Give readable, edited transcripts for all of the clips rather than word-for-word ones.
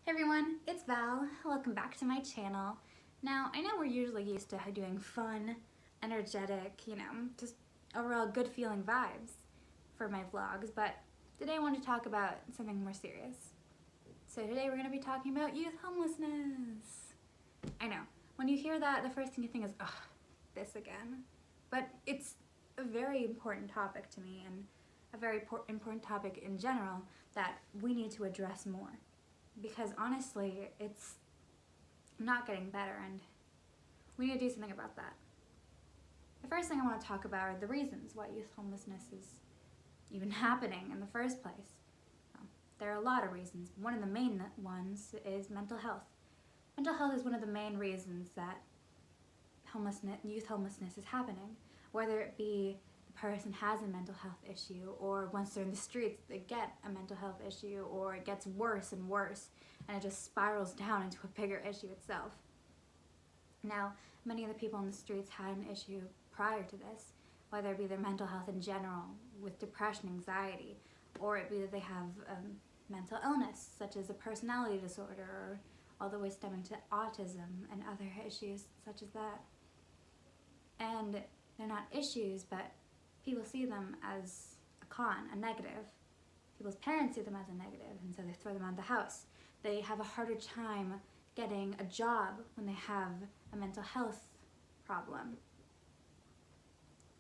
Hey everyone, it's Val. Welcome back to my channel. Now, I know we're usually used to doing fun, energetic, just overall good feeling vibes for my vlogs, but today I want to talk about something more serious. So today we're going to be talking about youth homelessness. I know, when you hear that, the first thing you think is, ugh, this again. But it's a very important topic to me and a very important topic in general that we need to address more. Because honestly, it's not getting better and we need to do something about that. The first thing I want to talk about are the reasons why youth homelessness is even happening in the first place. There are a lot of reasons. One of the main ones is mental health. Mental health is one of the main reasons that youth homelessness is happening. Whether it be the person has a mental health issue, or once they're in the streets they get a mental health issue, or it gets worse and worse and it just spirals down into a bigger issue itself. Now, many of the people in the streets had an issue prior to this, whether it be their mental health in general with depression, anxiety, or it be that they have mental illness such as a personality disorder, or all the way stemming to autism and other issues such as that. And they're not issues, but people see them as a con, a negative. People's parents see them as a negative, and so they throw them out of the house. They have a harder time getting a job when they have a mental health problem.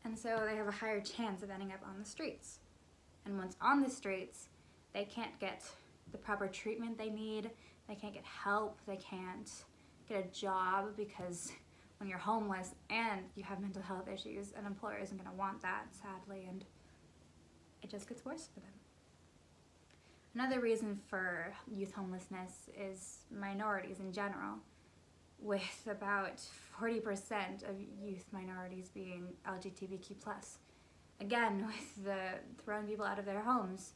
And so they have a higher chance of ending up on the streets. And once on the streets, they can't get the proper treatment they need, they can't get help, they can't get a job, because when you're homeless and you have mental health issues, an employer isn't going to want that, sadly, and it just gets worse for them. Another reason for youth homelessness is minorities in general, with about 40% of youth minorities being LGBTQ+. Again, with the throwing people out of their homes,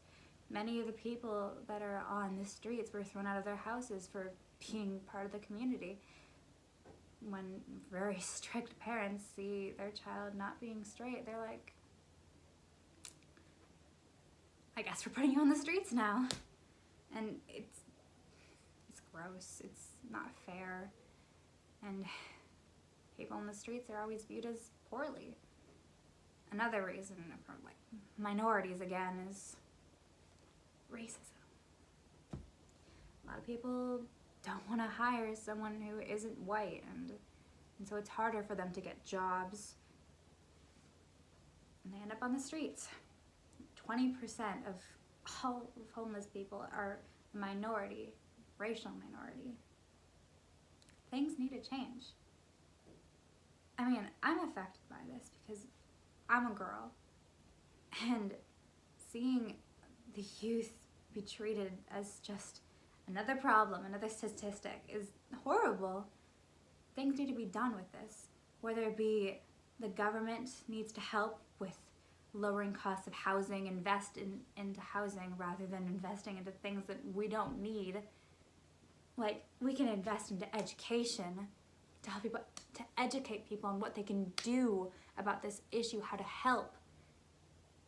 many of the people that are on the streets were thrown out of their houses for being part of the community. When very strict parents see their child not being straight, they're like, I guess we're putting you on the streets now. And it's gross, it's not fair, and people on the streets are always viewed as poorly. Another reason for minorities again is racism. A lot of people don't want to hire someone who isn't white, and so it's harder for them to get jobs, and they end up on the streets. 20% of all homeless people are a minority, racial minority. Things need to change. I mean, I'm affected by this because I'm a girl, and seeing the youth be treated as just another problem, another statistic, is horrible. Things need to be done with this. Whether it be the government needs to help with lowering costs of housing, invest into housing rather than investing into things that we don't need. Like, we can invest into education to help people, to educate people on what they can do about this issue, how to help.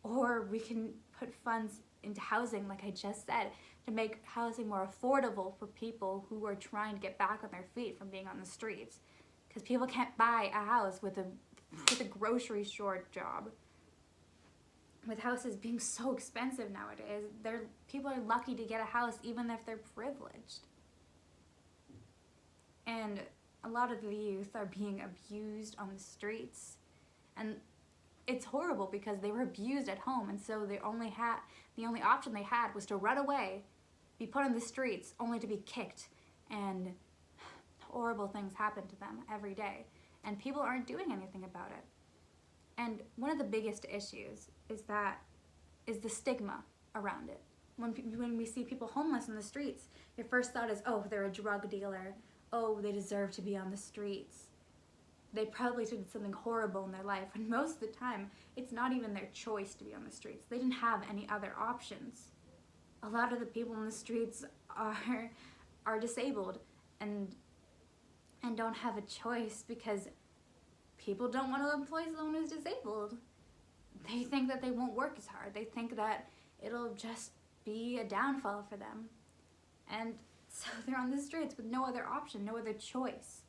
Or we can put funds into housing, like I just said, to make housing more affordable for people who are trying to get back on their feet from being on the streets. Because people can't buy a house with a grocery store job. With houses being so expensive nowadays, people are lucky to get a house even if they're privileged. And a lot of the youth are being abused on the streets. And it's horrible because they were abused at home, and so the only option they had was to run away, be put on the streets, only to be kicked, and horrible things happen to them every day. And people aren't doing anything about it. And one of the biggest issues is the stigma around it. When we see people homeless in the streets, your first thought is, oh, they're a drug dealer. Oh, they deserve to be on the streets. They probably did something horrible in their life. And most of the time, it's not even their choice to be on the streets. They didn't have any other options. A lot of the people in the streets are disabled and don't have a choice because people don't want to employ someone who's disabled. They think that they won't work as hard. They think that it'll just be a downfall for them. And So they're on the streets with no other option, no other choice.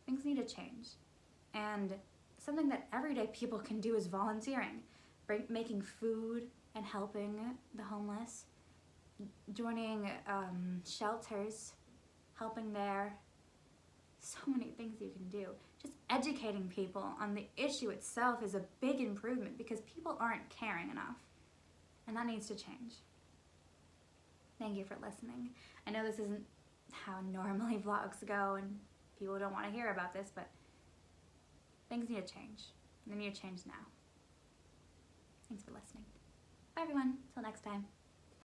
Things need to change. And something that everyday people can do is volunteering, making food and helping the homeless, joining shelters, helping there. So many things you can do. Just educating people on the issue itself is a big improvement because people aren't caring enough. And that needs to change. Thank you for listening. I know this isn't how normally vlogs go and people don't want to hear about this, but things need to change. They need to change now. Thanks for listening. Bye everyone. Till next time.